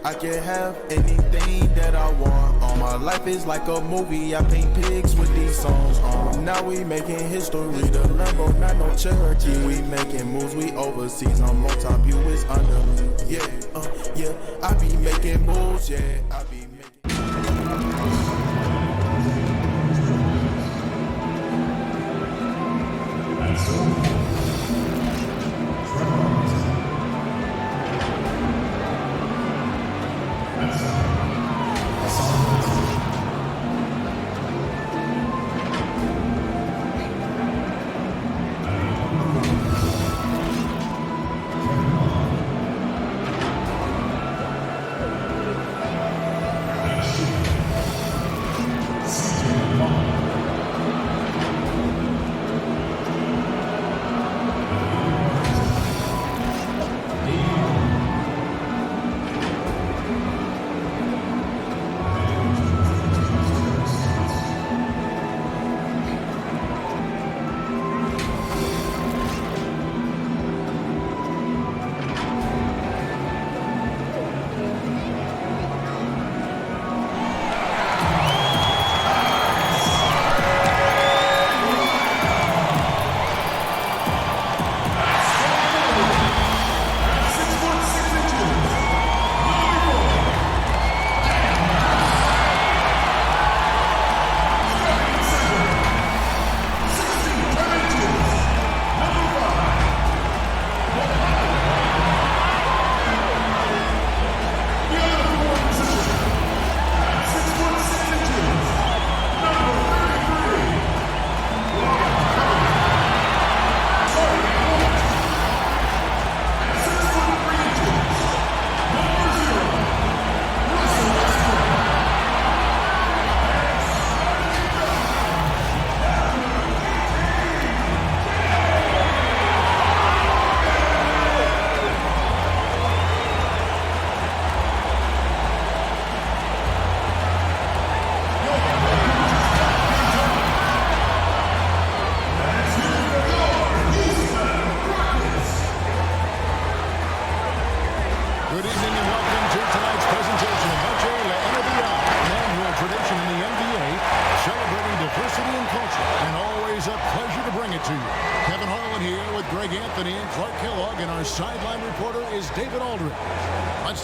I can have anything that I want. My life is like a movie. I paint pigs with these songs. Now we making history. The Lambo, not no Cherokee. We making moves. We overseas. I'm on top. You is under me. Yeah. I be making moves. Yeah, I be making.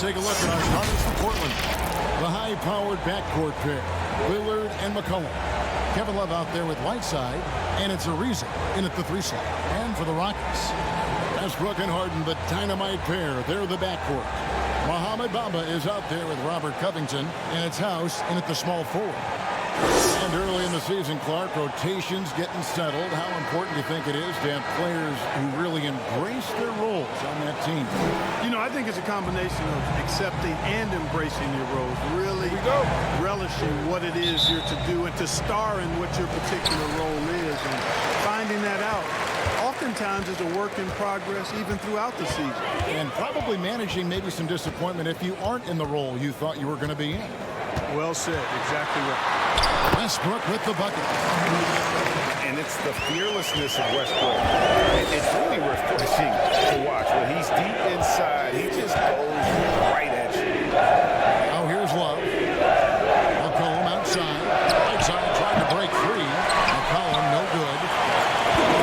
Take a look at our starters for Portland. The high-powered backcourt pair, Lillard and McCollum. Kevin Love out there with Whiteside, and it's Ariza in at the 3 slot. And for the Rockets, Westbrook and Harden, the dynamite pair. They're the backcourt. Mohamed Bamba is out there with Robert Covington, and it's House in at the small forward. And early in the season, Clark, rotations getting settled. How important do you think it is to have players who really embrace their roles on that team? You know, I think it's a combination of accepting and embracing your roles, really relishing what it is you're to do and to star in what your particular role is, and finding that out oftentimes is a work in progress even throughout the season. And probably managing maybe some disappointment if you aren't in the role you thought you were going to be in. Well said. Exactly right. Westbrook with the bucket. And it's the fearlessness of Westbrook. It's really refreshing to watch. When he's deep inside, he just goes right at you. Oh, here's Love. McCollum outside. Whiteside trying to break free. McCollum no good.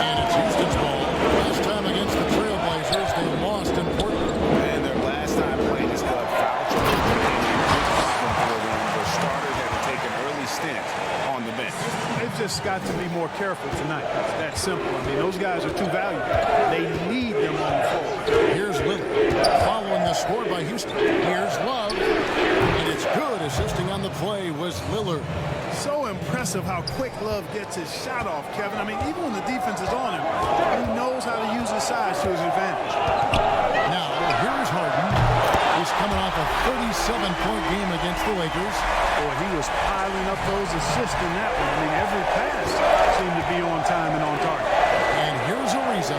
And it's Houston's ball. Last time against the Trailblazers, they lost in Portland. And their last time playing this club, foul trouble became a big problem for them. The starters had to take an early stint on the bench. They've just got to be more careful tonight. It's that simple. I mean, those guys are too valuable. They need them on the floor. Here's Lillard following the score by Houston. Here's Love. And it's good. Assisting on the play was Lillard. So impressive how quick Love gets his shot off, Kevin. I mean, even when the defense is on him, he knows how to use his size to his advantage. Now, here's Harden. He's coming off a 37-point game against the Lakers. Boy, he was piling up those assists in that one. I mean, every pass seemed to be on time and on target. And here's Ariza.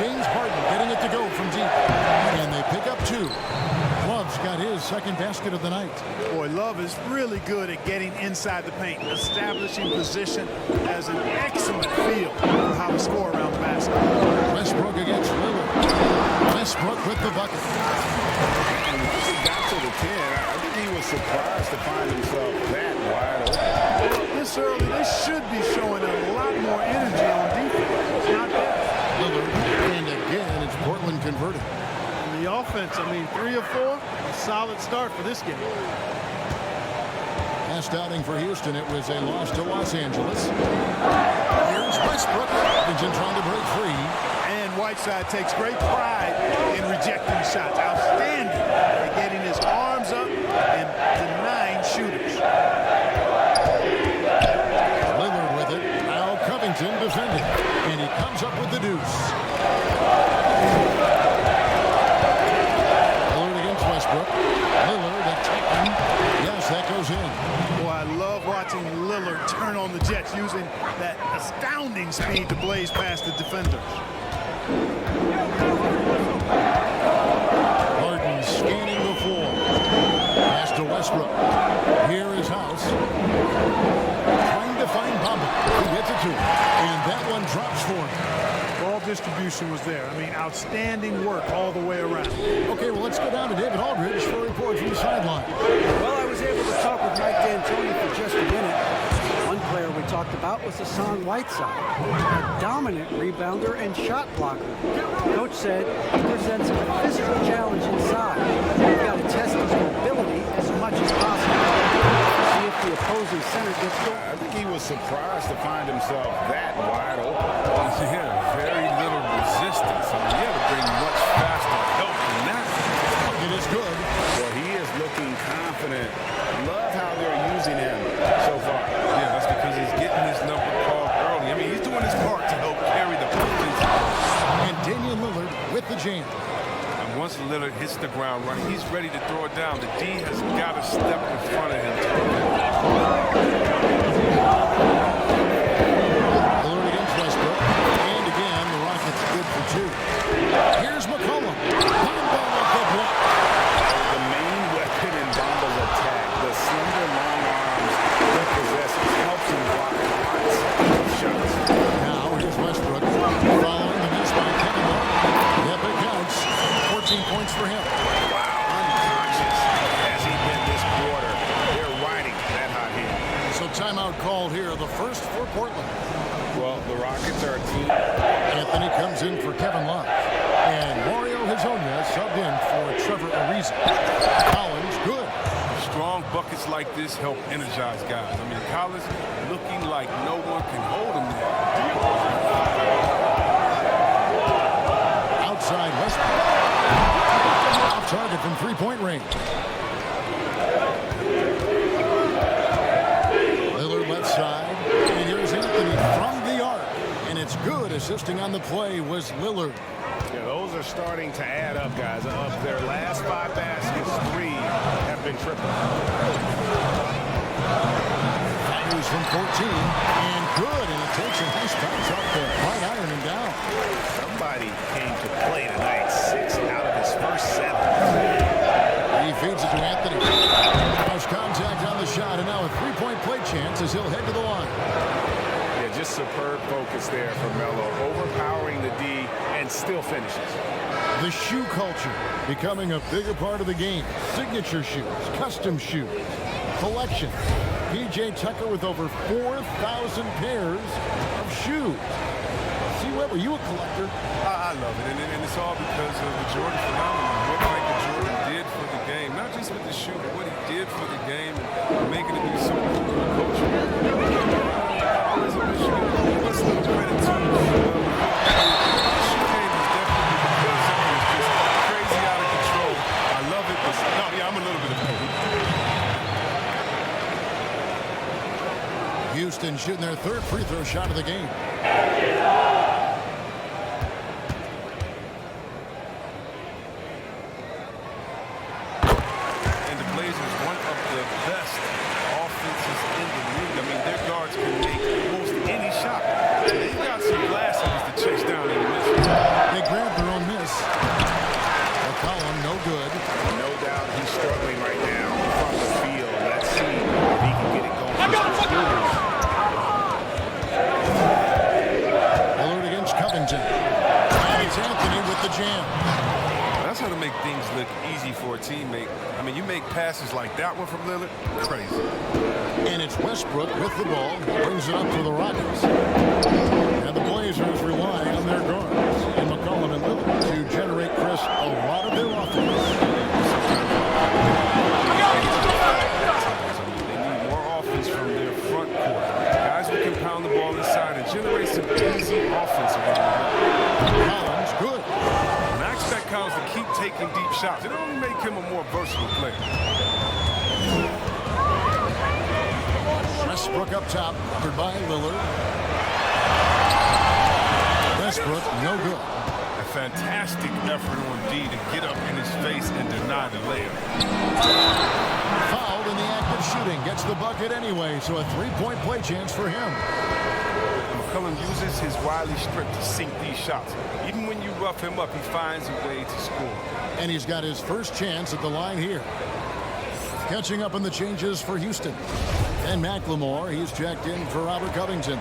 James Harden getting it to go from deep. And they pick up 2. Love's got his second basket of the night. Boy, Love is really good at getting inside the paint, establishing position, has an excellent feel for how to score around the basket. Westbrook against Lillard. Westbrook with the bucket. And once he got to the 10, surprised to find himself that wide open. Well, this early, they should be showing a lot more energy on defense. It's not there. Lillard, and again, it's Portland converting. And the offense, I mean, 3 of 4, a solid start for this game. Last outing for Houston, it was a loss to Los Angeles. Here's Westbrook. Covington trying to break free. And Whiteside takes great pride in rejecting shots. Outstanding at getting his arms up and denying shooters. Lillard with it. Now Covington defending. And he comes up with the deuce. Lillard against Westbrook. Lillard attacking. Yes, that goes in. Boy, I love watching Lillard turn on the Jets using that astounding speed to blaze past the defenders. Harden scanning the floor. Pass to Westbrook. Here is House. Trying to find Bamba. He gets it to him. And that one drops for him. Ball distribution was there. I mean, outstanding work all the way around. Okay, well, let's go down to David Aldridge for a report from the sideline. Well, I was able to talk with Mike D'Antoni for just a minute. One player we talked about was Hassan Whiteside, a dominant rebounder and shot blocker. Coach said he presents a physical challenge inside. We've got to test his mobility as much as possible. See if the opposing center gets going. I think he was surprised to find himself that wide open. Yeah, very little resistance. I mean, you have to bring much faster help than that. It is good. Well, he is looking confident. Love how they're using him so far. Yeah, that's because he's getting his number called early. I mean, he's doing his part to help carry the offense. And Damian Lillard with the jam. And once Lillard hits the ground running, he's ready to throw it down. The D has got to step in front of him. Lillard against Westbrook. And again, the Rockets good for 2. Here's McCollum. Bamba with the block. The main weapon in Bamba's attack, the slender long arms he possesses, helps him block lots of shots. Now here's Westbrook. Following the miss by Kevin Love. Yep, it counts. 14 points for him. Wow, unconscious has he been this quarter. They're riding that hot hand. So timeout called here, the first for Portland. Well, the Rockets are a team. Anthony comes in for Kevin Love. And Mario Hezonja subbed in for Trevor Ariza. Collins, good. Strong buckets like this help energize guys. I mean, Collins looking like no one can hold him there. Outside Westbrook. Off target from three-point range. Lillard left side. And here's Anthony from the arc. And it's good. Assisting on the play was Lillard. Yeah, those are starting to add up, guys. Of their last 5 baskets, 3 have been triple. Fires from 14. And good. And it takes a nice bounce off the right iron and down. Somebody came to play tonight. 6 out of his first 7. He feeds it to Anthony. Close contact on the shot. And now a three-point play chance as he'll head to the line. Yeah, just superb focus there from Melo. Overpowering the D and still finishes. The shoe culture becoming a bigger part of the game. Signature shoes, custom shoes, collection. P.J. Tucker with over 4,000 pairs of shoes. See, Webb, are you a collector? I love it, and it's all because of the Jordan phenomenon. What Michael Jordan did for the game, not just with the shoe, but what he did for the game and making it be so cool to the culture. As a Michigan, let's give credit to the shoe game is definitely because something is just crazy out of control. I love it. No, yeah, I'm a little bit of both. Houston shooting their third free throw shot of the game. And the Blazers, one of the best offenses in the league. I mean, their guards can make almost any shot. They've got some glasses to chase down and miss. They grabbed their own miss. McCollum, no good. No doubt he's struggling right now from the field. Let's see if he can get it going. Lillard against Covington. And it's Anthony with the jam. That's how to make things look easy for a teammate. I mean, you make passes like that one from Lillard, crazy. And it's Westbrook with the ball. Brings it up to the Rockets. And the Blazers rely on their guards, and McCollum and Lillard, to generate, Chris, a lot of their offense. They need more offense from their front court. Guys who can pound the ball inside and generate some easy offense around the rim. Collins, good. And I expect Collins to keep taking deep shots. It only make him a more versatile player. Westbrook up top, covered by Lillard. Westbrook, no good. A fantastic effort on D to get up in his face and deny the layup. Fouled in the act of shooting. Gets the bucket anyway, so a three-point play chance for him. McCollum uses his wily strip to sink these shots. Even when you rough him up, he finds a way to score. And he's got his first chance at the line here. Catching up on the changes for Houston. And McLemore, he's checked in for Robert Covington.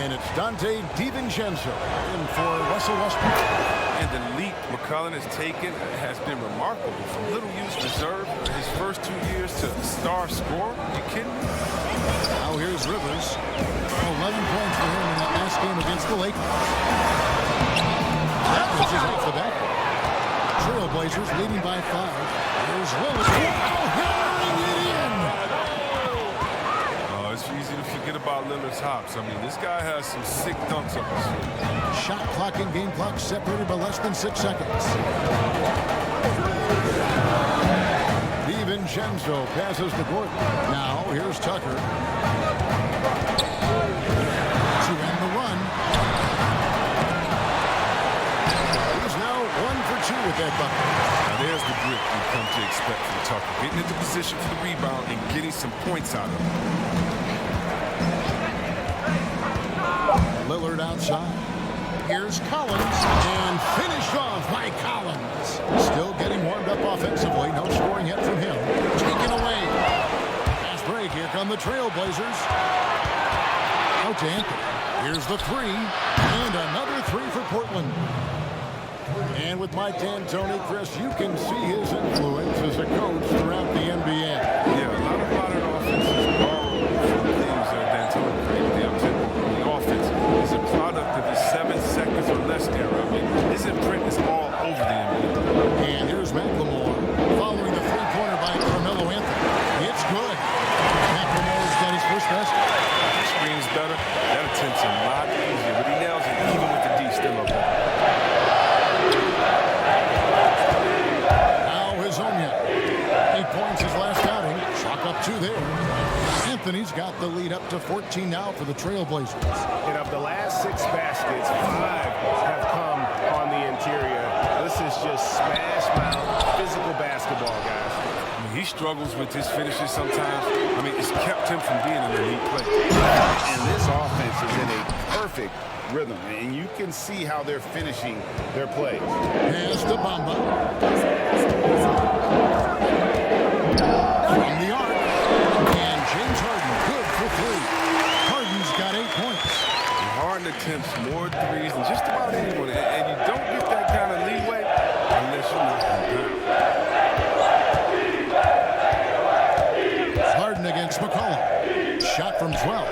And it's Dante DiVincenzo in for Russell Westbrook. And the leap McCollum has taken has been remarkable. From little use reserve his first 2 years to star scorer. You kidding me? Now here's Rivers. 11 points for him in that last game against the Lakers. That was just off the back. Trailblazers leading by 5. Here's Lillard. Hammering it in. Oh, it's easy to forget about Lillard's hops. I mean, this guy has some sick dunks up his sleeve. Shot clock and game clock separated by less than 6 seconds. DiVincenzo passes to Gordon. Now here's Tucker. To end the run. He's now 1 for 2 with that bucket. Now there's the grit you've come to expect from Tucker. Getting into position for the rebound and getting some points out of it. Lillard outside. Here's Collins, and finished off by Collins. Still getting warmed up offensively. No scoring yet from him. Taken away. Fast break. Here come the Trailblazers. Out to Anthony. Here's the 3, and another 3 for Portland. And with Mike D'Antoni, Chris, you can see his influence as a coach throughout the NBA. Yeah, a lot of modern offenses borrow from things that D'Antoni created. The offense is a product of the 7 seconds or less era. I mean, his imprint is all over the NBA. And here's McLemore following the three-pointer by Carmelo Anthony. It's good. McLemore's got his first basket. Screens better. That attempt's a lot easier, but he nails it even with the D still up there. Now Hazonia. 8 points his last outing. Chalk up 2 there. Anthony's got the lead up to 14 now for the Trailblazers. And of the last 6 baskets, 5 have come on the interior. This is just smash mouth physical basketball, guys. I mean, he struggles with his finishes sometimes. I mean, it's kept him from being an elite player. And this offense is in a perfect rhythm, and you can see how they're finishing their plays. Pass to Bamba. From the arc. And James Harden, good for 3. Harden's got 8 points. Harden attempts more threes than just about anyone, and you don't get that kind of leeway unless you knock him down. Harden against McCollum. Shot from 12.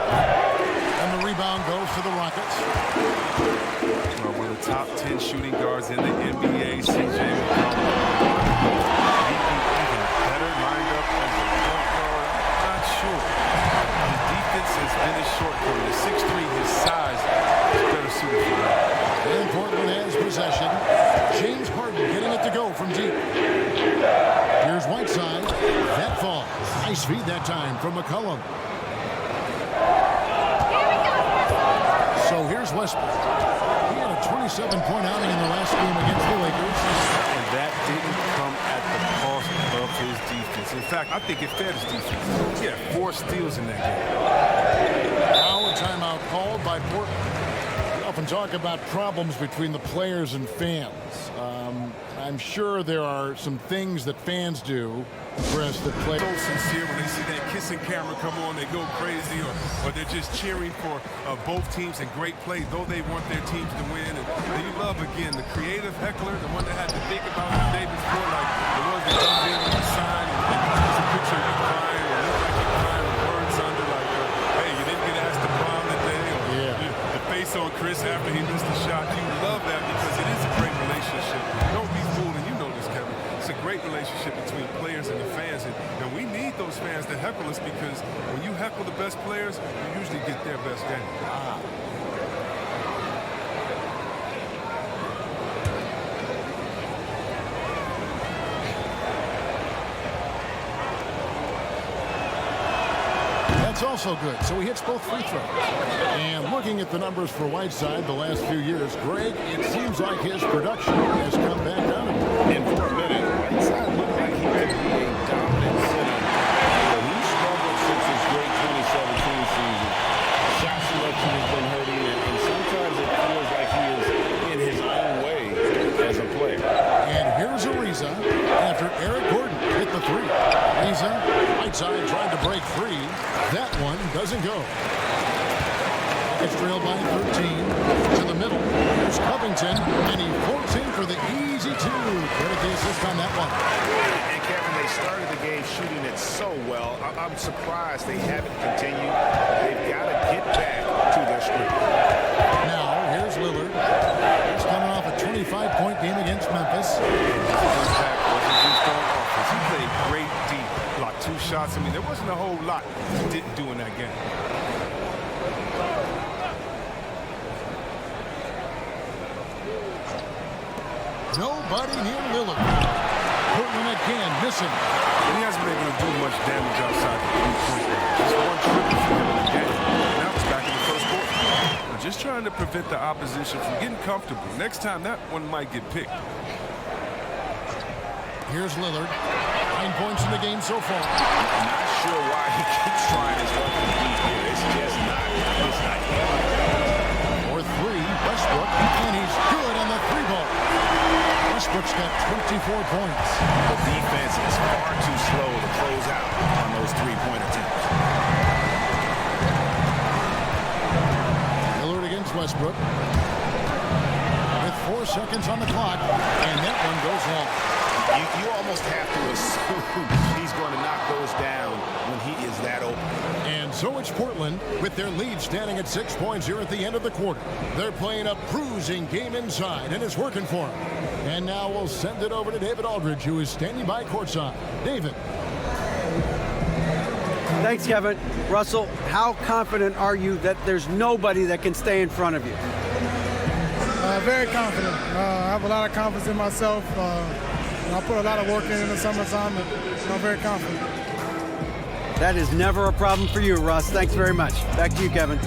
And the rebound goes to the Rockets. One of the top 10 shooting guards in the NBA, CJ McCollum. Even better lined up as a point guard. Not sure. His defense has been his shortcoming. The 6'3", his size is better suited for that. And Portland has possession. James Harden getting it to go from deep. Here's Whiteside. That falls. Nice feed that time from McCollum. So here's Westbrook. He had a 27-point outing in the last game against the Lakers. And that didn't come at the cost of his defense. In fact, I think it fed his defense. He had 4 steals in that game. Now a timeout called by Portland. We often talk about problems between the players and fans. I'm sure there are some things that fans do, Chris, that play. So sincere when they see that kissing camera come on, they go crazy, or they're just cheering for both teams and great play, though they want their teams to win. And you love, again, the creative heckler, the one that had to think about the day before, like the ones that comes in with a sign and sports fans to heckle us because when you heckle the best players, you usually get their best game. That's also good. So he hits both free throws. And looking at the numbers for Whiteside the last few years, Greg, it seems like his production has come back down. And for a minute, Whiteside looked like he could be a dominant center. But he struggled since his great 2017 season. Shot selection has been hurting, and sometimes it feels like he is in his own way as a player. And here's Ariza after Eric Gordon hit the three. Ariza, Whiteside trying to break free. That one doesn't go. It's trailed by 13 to the middle. Here's Covington, and he forks in for the easy two. Credit the assist on that one. And Kevin, they started the game shooting it so well. I'm surprised they haven't continued. They've got to get back to their strength. Now, here's Lillard. He's coming off a 25-point game against Memphis. He played great deep, blocked 2 shots. I mean, there wasn't a whole lot he didn't do in that game. Nobody near Lillard. Portland again missing. And he hasn't been able to do much damage outside the 3-point line. Just one triple for him in the game. Now it's back in the first quarter. We're just trying to prevent the opposition from getting comfortable. Next time, that one might get picked. Here's Lillard. 9 points in the game so far. I'm not sure why he keeps trying his luck from deep here. It's just not his night. For 3, Westbrook, and he's good on the 3-ball. Westbrook's got 24 points. The defense is far too slow to close out on those 3-point attempts. Lillard against Westbrook. With 4 seconds on the clock, and that one goes long. You almost have to assume he's going to knock those down when he is that open. And so it's Portland with their lead standing at 6 points here at the end of the quarter. They're playing a bruising game inside, and it's working for them. And now we'll send it over to David Aldridge, who is standing by courtside. David. Thanks, Kevin. Russell, how confident are you that there's nobody that can stay in front of you? Very confident. I have a lot of confidence in myself. I put a lot of work in the summertime, and I'm very confident. That is never a problem for you, Russ. Thanks very much. Back to you, Kevin.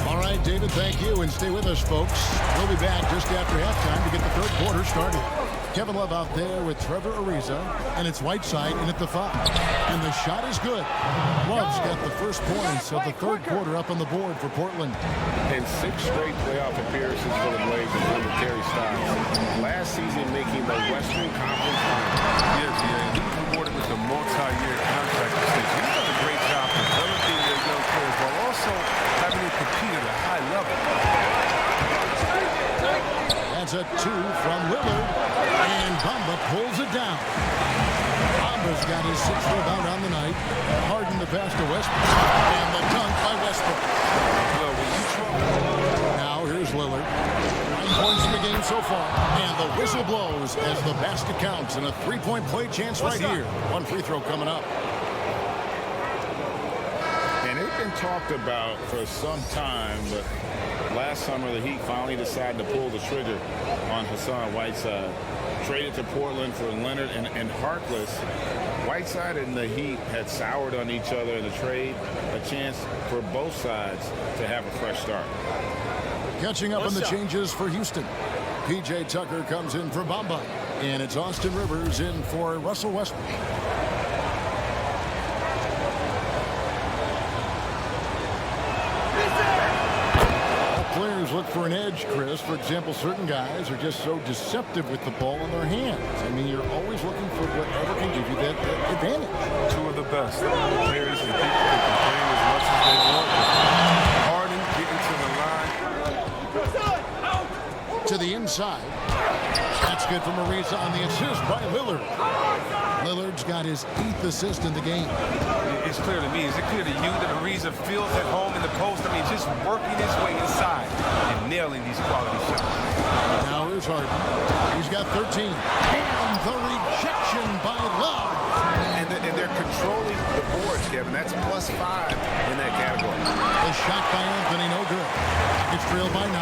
All right, David, thank you, and stay with us, folks. We'll be back just after halftime to get the third quarter started. Kevin Love out there with Trevor Ariza, and it's Whiteside in at the 5. And the shot is good. Love's got the first points of the third quarter up on the board for Portland. And 6 straight playoff appearances for the Blazers under Terry Stotts. Last season making the Western Conference Finals. Yes, yeah. He was rewarded with a multi-year contract extension. He's done a great job developing their young players while also having them compete at a high level. That's a 2 from Lillard, and Bamba pulls it down. Bamba's got his 6th rebound on the night. Harden the pass to Westbrook, and the dunk by Westbrook. Well, when you trouble. Now here's Lillard. 9 points in the game so far, and the whistle blows as the basket counts, and a 3-point play chance right here. 1 free throw coming up. And it's been talked about for some time, but last summer the Heat finally decided to pull the trigger on Hassan Whiteside. Traded to Portland for Leonard and Harkless. Whiteside and the Heat had soured on each other in the trade. A chance for both sides to have a fresh start. Catching up on the changes for Houston. P.J. Tucker comes in for Bamba, and it's Austin Rivers in for Russell Westbrook. Players look for an edge, Chris. For example, certain guys are just so deceptive with the ball in their hands. I mean, you're always looking for whatever can give you that advantage. 2 of the best players and people that can play as much as they want. Harden getting to the line. To the inside. That's good from Ariza on the assist by Lillard. Lillard's got his 8th assist in the game. It's clear to me. Is it clear to you that Ariza feels at home in the post? I mean, just working his way inside and nailing these quality shots. Now here's Harden. He's got 13. And the rejection by Love. And they're controlling the +5 in that category. The shot by Anthony, no good. It's trailed by 9.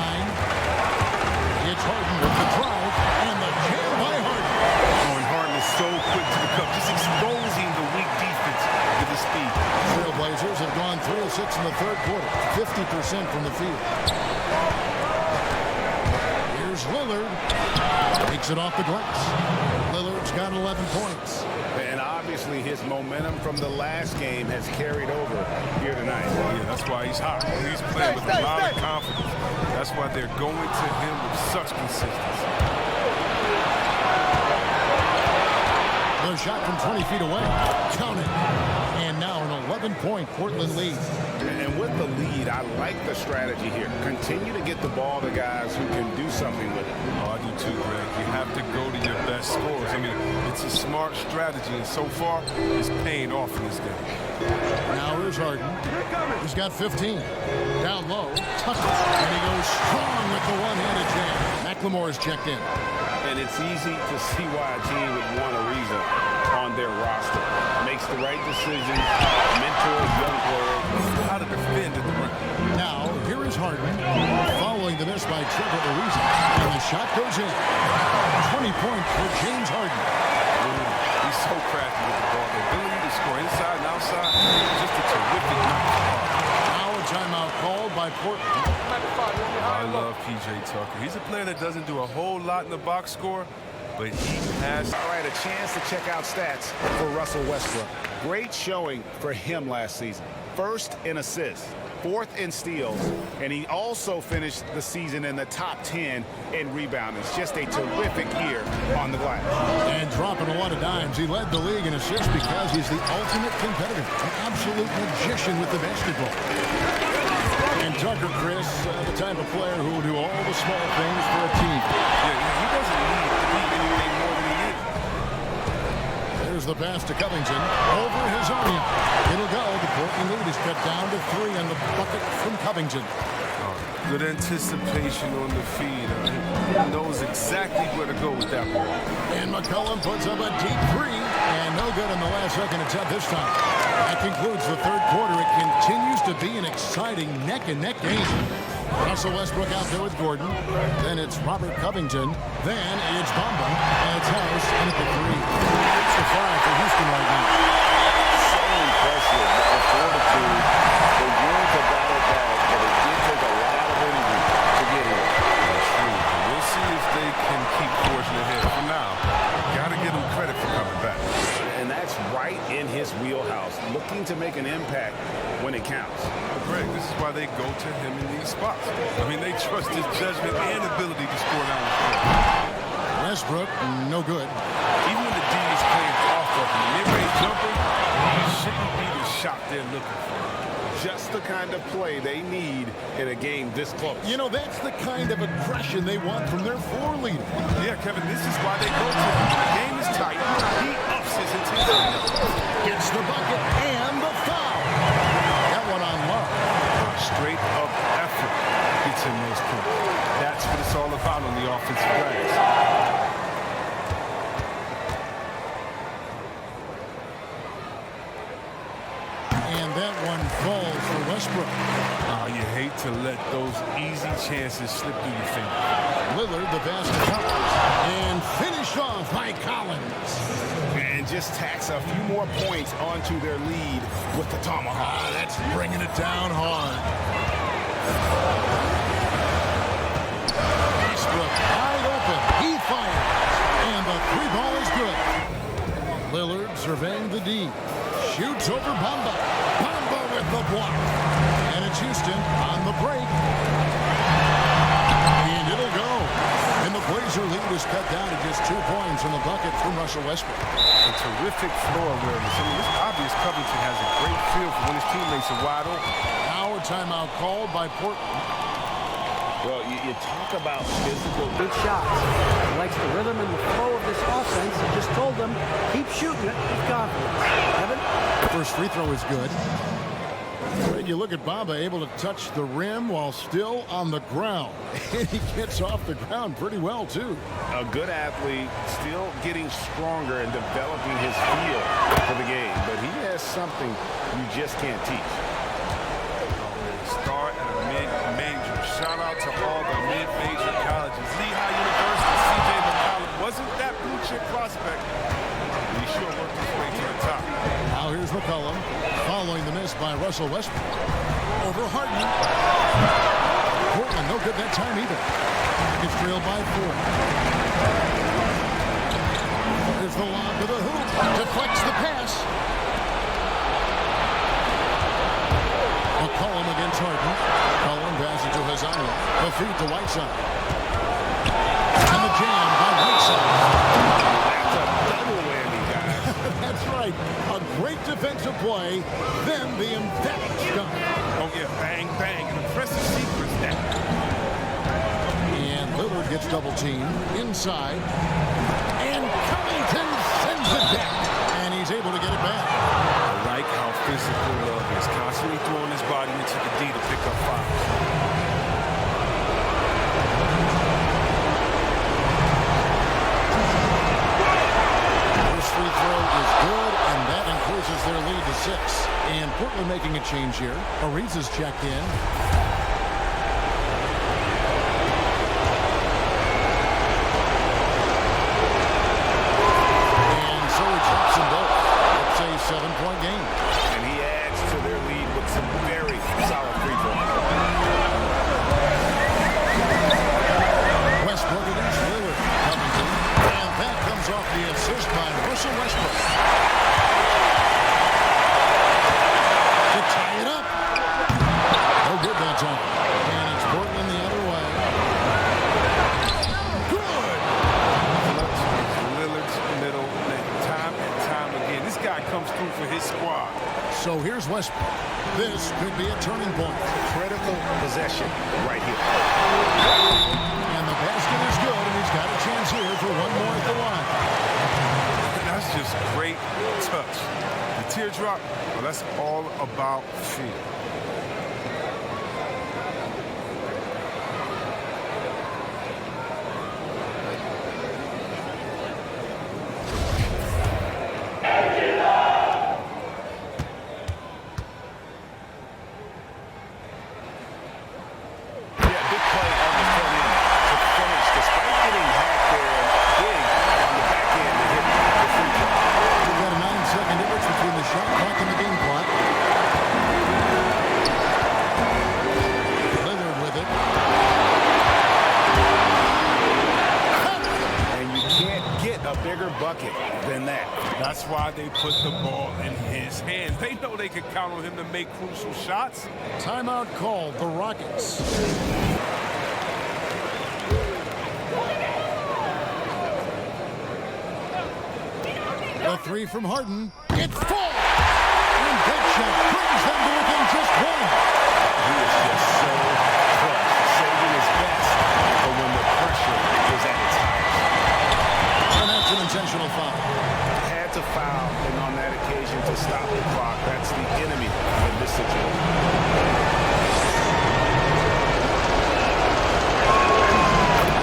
It's Harden with the drive, and the jam by Harden. Oh, and Harden is so quick to the cup, just exposing the weak defense with his speed. Trailblazers have gone 3 of 6 in the third quarter, 50% from the field. Here's Lillard. Takes it off the glass. Lillard's got 11 points. And obviously his momentum from the last game has carried over here tonight. Yeah, that's why he's hot. He's playing with a lot of confidence. That's why they're going to him with such consistency. The shot from 20 feet away. Count it. And now an 11-point Portland lead. And with the lead, I like the strategy here. Continue to get the ball to guys who can do something with it. Oh, I do too, Greg. You have to go to your best scorers. I mean, it's a smart strategy, and so far, it's paying off in this game. Now here's Harden. He's got 15. Down low. Tucker. And he goes strong with the one-handed jam. McLemore's checked in. And it's easy to see why a team would want Ariza on their roster. Makes the right decisions, mentors young players. How to defend at the rim. Now, here is Harden, following the miss by Trevor Ariza. And the shot goes in. 20 points for James Harden. He's so crafty with the ball. The ability to score inside and outside, just a terrific night for Harden. Now a timeout called by Portland. I love P.J. Tucker. He's a player that doesn't do a whole lot in the box score, but he has. All right, a chance to check out stats for Russell Westbrook. Great showing for him last season. First in assists, 4th in steals, and he also finished the season in the top 10 in rebounding. It's just a terrific year on the glass. And dropping a lot of dimes. He led the league in assists because he's the ultimate competitor. An absolute magician with the basketball. And Tucker, Chris, the type of player who will do all the small things for a team. Yeah, he doesn't need to be anything more than he is. There's the pass to Covington. Over his own. It'll go. The Portland lead is cut down to 3 on the bucket from Covington. Good anticipation on the feed. He knows exactly where to go with that ball. And McCollum puts up a deep 3. And no good in the last second attempt this time. That concludes the third quarter. It continues to be an exciting neck-and-neck game. Russell Westbrook out there with Gordon. Then it's Robert Covington. Then it's Bamba. And it's Harris in at the 3. It's the 5 for Houston right now. So impressive. The fortitude. They wanted to battle back, but it did take a lot of energy to get here. That's true. We'll see if they can keep forging ahead. For now, got to give them credit for coming back. And that's right in his wheelhouse, looking to make an impact when it counts. Greg, this is why they go to him in these spots. I mean, they trust his judgment and ability to score down the court. Westbrook, no good. Even when the D is playing off of him, mid-range jumper, he shouldn't be the shot they're looking for. Just the kind of play they need in a game this close. You know, that's the kind of aggression they want from their floor leader. Yeah, Kevin, this is why they go to him. When the game is tight, he ups his intensity. Gets the bucket and the foul. That one on Love. Straight up effort gets in those points. That's what it's all about on the offensive glass. And that one falls for Westbrook. Oh, you hate to let those easy chances slip through your fingers. Lillard, the basket covers. And finished off by Collins. And just tacks a few more points onto their lead with the tomahawk. That's bringing it down hard. Westbrook wide open. He fires. And the 3-ball is good. Lillard surveying the D. Shoots over Bamba. Bamba with the block. And it's Houston on the break. And it'll go. And the Blazer lead is cut down to just 2 points from the bucket from Russell Westbrook. A terrific floor awareness. I mean, it's obvious Covington has a great feel for when his teammates are wide open. Now a timeout called by Portland. Well, you talk about physical. Big shots. He likes the rhythm and the flow of this offense. He just told them, keep shooting it with confidence. Evan? First free throw is good. And you look at Bamba able to touch the rim while still on the ground. And he gets off the ground pretty well, too. A good athlete, still getting stronger and developing his feel for the game. But he has something you just can't teach. Start at a mid-major. Shout out to all the mid-major colleges. Lehigh University, C.J. McCollum wasn't that blue chip prospect. He sure worked his way to the top. Now here's McCollum following the miss by Russell Westbrook. Over Harden. Portland no good that time either. It's trailed by 4. Here's the lob to the hoop. Deflects the pass. McCollum against Harden. McCollum passes to Hazard. The feed to Whiteside. And the jam by Whiteside. That's a double whammy, guys. That's right. A great defensive play, then the emphatic dunk. Oh, yeah, bang, bang. An impressive sequence that. And Lillard gets double teamed inside. And Covington sends it back. And he's able to get it back. I like how physical Love is, constantly throwing his body into the D to pick up fouls. First free throw is good, and that increases their lead to 6. And Portland making a change here. Ariza's checked in. And so he drops them both. It's a 7-point game. And he adds to their lead with some very solid free throws. Westbrook against Lillard. Covington. And that comes off the assist by Russell Westbrook. To tie it up. No good that time. And it's Portland the other way. Good. Lillard's middle name, time and time again. This guy comes through for his squad. So here's Westbrook. This could be a turning point. Critical possession right here. And the basket is good, and he's got a chance here for one more at the line. That's just great touch. The teardrop, well, that's all about feel. Bucket than that. That's why they put the ball in his hands. They know they can count on him to make crucial shots. Timeout called, the Rockets. The 3 from Harden. It's full! And that shot brings them to within just 1. He is just so clutch, saving his best for when the pressure is at its highest. And that's an intentional foul. Had to foul, and on that occasion to stop the clock. That's the enemy in this situation.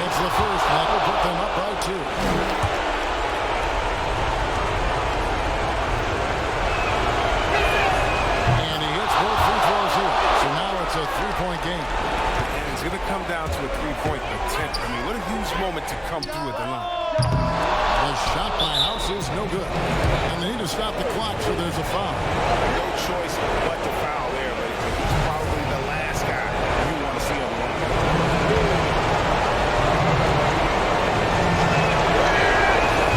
It's the first, and that will put them up by 2. And he hits both free throws here. So now it's a 3-point game. And it's going to come down to a 3-point attempt. I mean, what a huge moment to come through at the line. The shot by House is no good. And they need to stop the clock, so there's a foul. No choice but to foul there, but he's probably the last guy you want to see on the line.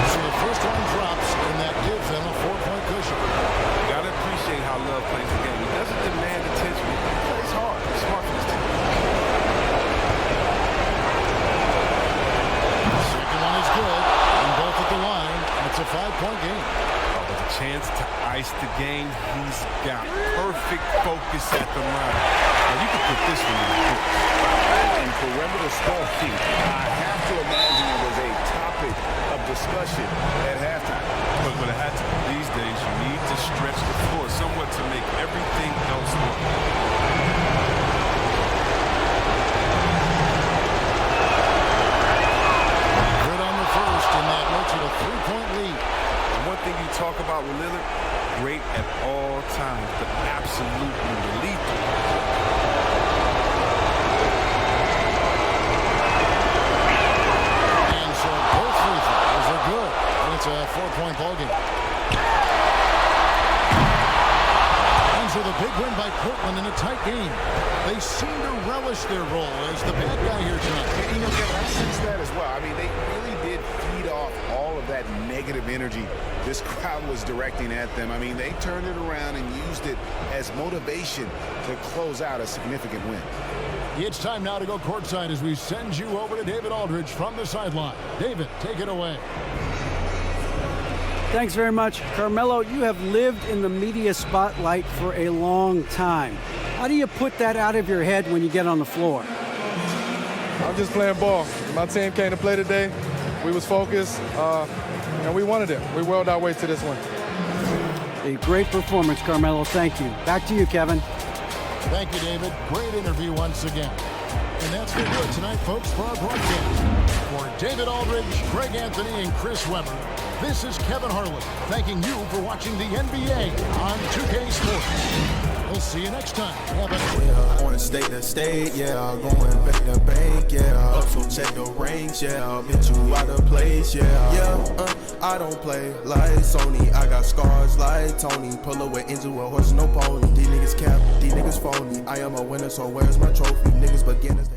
So the first one drops, and that gives them a 4-point cushion. You got to appreciate how Love plays the game. He doesn't demand attention. He plays hard. He's smart for this team. The second one is good, and both at the line. It's a 5-point game. With a chance to ice the game, he's got perfect focus at the line. Now, you can put this one in the books. And perimeter scoring, I have to imagine it was a topic of discussion at halftime. But what it had to be these days, you need to stretch the floor somewhat to make everything else work. Good on the first, and that makes it a 3-point lead. And one thing you talk about with Lillard, great at all times, but absolutely lethal. And so both free throws are good. And it's a 4-point ball game. And so the big win by Portland in a tight game. They seem to relish their role as the bad guy here tonight. And, you know, Kevin, I sense that as well. I mean, they really did feed off all of that negative energy this crowd was directing at them. I mean, they turned it around and used it as motivation to close out a significant win. It's time now to go courtside as we send you over to David Aldridge from the sideline. David, take it away. Thanks very much. Carmelo, you have lived in the media spotlight for a long time. How do you put that out of your head when you get on the floor? I'm just playing ball. My team came to play today. We was focused, and we wanted it. We willed our way to this one. A great performance, Carmelo. Thank you. Back to you, Kevin. Thank you, David. Great interview once again. And that's going to do it tonight, folks, for our broadcast. For David Aldridge, Greg Anthony, and Chris Webber, this is Kevin Harlan thanking you for watching the NBA on 2K Sports. We'll see you next time. Yeah, on state to state, yeah, going bank to bank, yeah. Up, so check the ranks, yeah. I'll bet you out of place, yeah. Yeah, I don't play like Sony. I got scars like Tony. Pull up with engine with horse, no pony. These niggas cap, these niggas phony. I am a winner, so where's my trophy? Niggas beginners.